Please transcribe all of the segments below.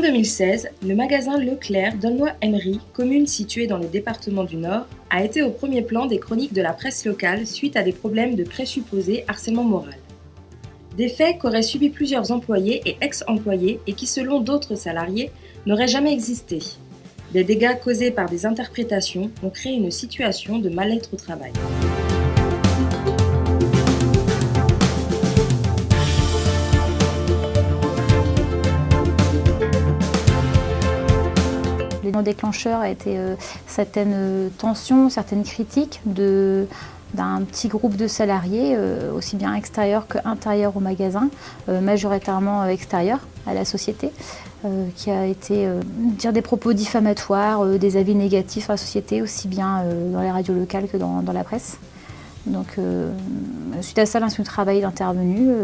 Fin 2016, le magasin Leclerc d'Aulnoy-Aymeries, commune située dans le département du Nord, a été au premier plan des chroniques de la presse locale suite à des problèmes de présupposé harcèlement moral. Des faits qu'auraient subis plusieurs employés et ex-employés et qui, selon d'autres salariés, n'auraient jamais existé. Des dégâts causés par des interprétations ont créé une situation de mal-être au travail. L'élément déclencheur a été certaines tensions, certaines critiques d'un petit groupe de salariés, aussi bien extérieurs qu'intérieurs au magasin, majoritairement extérieurs à la société, qui a été dire des propos diffamatoires, des avis négatifs sur la société, aussi bien dans les radios locales que dans la presse. Donc, suite à ça, l'inspection du travail est intervenue,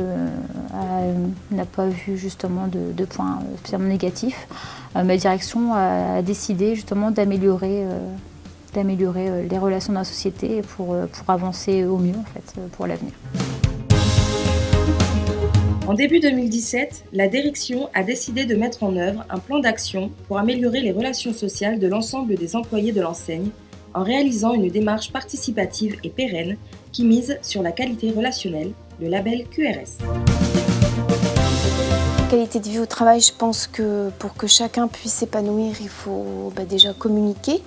n'a pas vu justement de points spécialement négatifs. Ma direction a décidé justement d'améliorer les relations dans la société pour avancer au mieux en fait, pour l'avenir. En début 2017, la direction a décidé de mettre en œuvre un plan d'action pour améliorer les relations sociales de l'ensemble des employés de l'enseigne en réalisant une démarche participative et pérenne qui mise sur la qualité relationnelle, le label QRS. Qualité de vie au travail, je pense que pour que chacun puisse s'épanouir, il faut déjà communiquer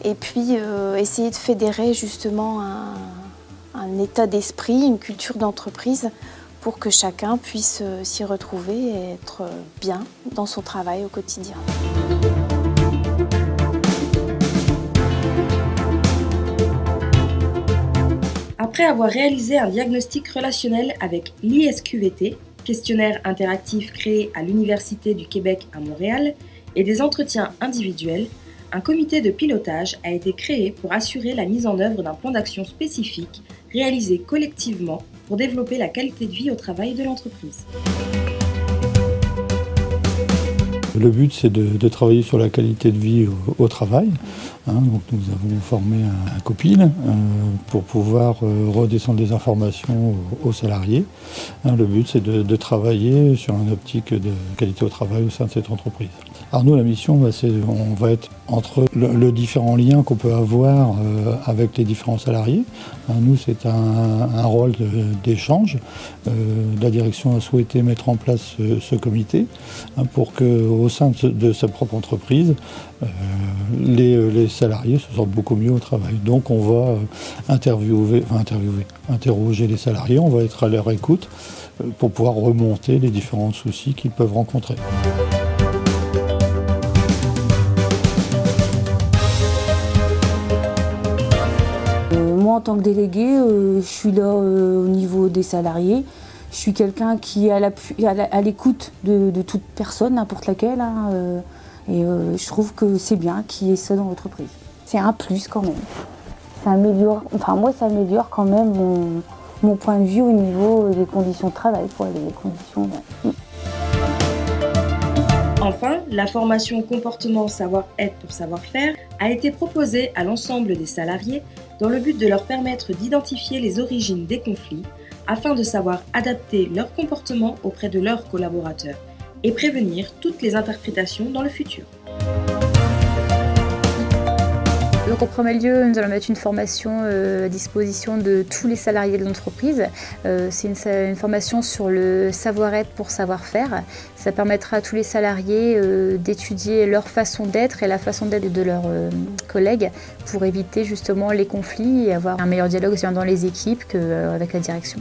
et puis essayer de fédérer justement un état d'esprit, une culture d'entreprise pour que chacun puisse s'y retrouver et être bien dans son travail au quotidien. Après avoir réalisé un diagnostic relationnel avec l'ISQVT, questionnaire interactif créé à l'Université du Québec à Montréal, et des entretiens individuels, un comité de pilotage a été créé pour assurer la mise en œuvre d'un plan d'action spécifique réalisé collectivement pour développer la qualité de vie au travail de l'entreprise. Le but, c'est de travailler sur la qualité de vie au travail. Donc nous avons formé un copil pour pouvoir redescendre des informations aux salariés. Le but, c'est de travailler sur une optique de qualité au travail au sein de cette entreprise. Alors nous, la mission, on va être entre le différent lien qu'on peut avoir avec les différents salariés. Nous, c'est un rôle d'échange. La direction a souhaité mettre en place ce comité pour qu'au sein de sa propre entreprise, les salariés se sentent beaucoup mieux au travail. Donc on va interroger les salariés, on va être à leur écoute pour pouvoir remonter les différents soucis qu'ils peuvent rencontrer. Moi, en tant que délégué, je suis là au niveau des salariés. Je suis quelqu'un qui est à l'écoute de toute personne, n'importe laquelle. Et je trouve que c'est bien qu'il y ait ça dans l'entreprise. C'est un plus quand même. Ça améliore quand même mon point de vue au niveau des conditions de travail, les conditions. Enfin, la formation comportement savoir-être pour savoir-faire a été proposée à l'ensemble des salariés dans le but de leur permettre d'identifier les origines des conflits afin de savoir adapter leur comportement auprès de leurs collaborateurs et prévenir toutes les interprétations dans le futur. Donc en premier lieu, nous allons mettre une formation à disposition de tous les salariés de l'entreprise. C'est une formation sur le savoir-être pour savoir-faire. Ça permettra à tous les salariés d'étudier leur façon d'être et la façon d'être de leurs collègues pour éviter justement les conflits et avoir un meilleur dialogue aussi bien dans les équipes qu'avec la direction.